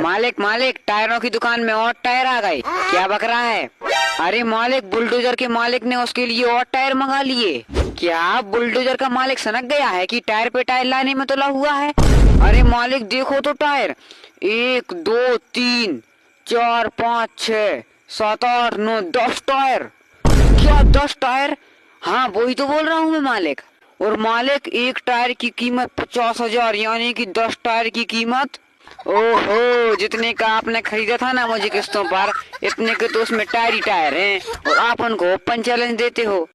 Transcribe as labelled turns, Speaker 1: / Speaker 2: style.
Speaker 1: मालिक मालिक, टायरों की दुकान में और टायर आ गए। क्या बक रहा है? अरे मालिक, बुलडोजर के मालिक ने उसके लिए और टायर मंगा लिए। क्या बुलडोजर का मालिक सनक गया है कि टायर पे टायर लाने में तुला हुआ है? अरे मालिक देखो तो टायर, 1 2 3 4 5 6 7 8 9 10 टायर। क्या 10 टायर? हाँ वही तो बोल रहा हूँ मैं मालिक। और मालिक, एक टायर की कीमत 50,000, यानी कि 10 टायर की कीमत। ओहो, जितने का आपने खरीदा था ना मुझे किस्तों पर, इतने के तो उसमें टायर ही टायर हैं, और आप उनको ओपन चैलेंज देते हो।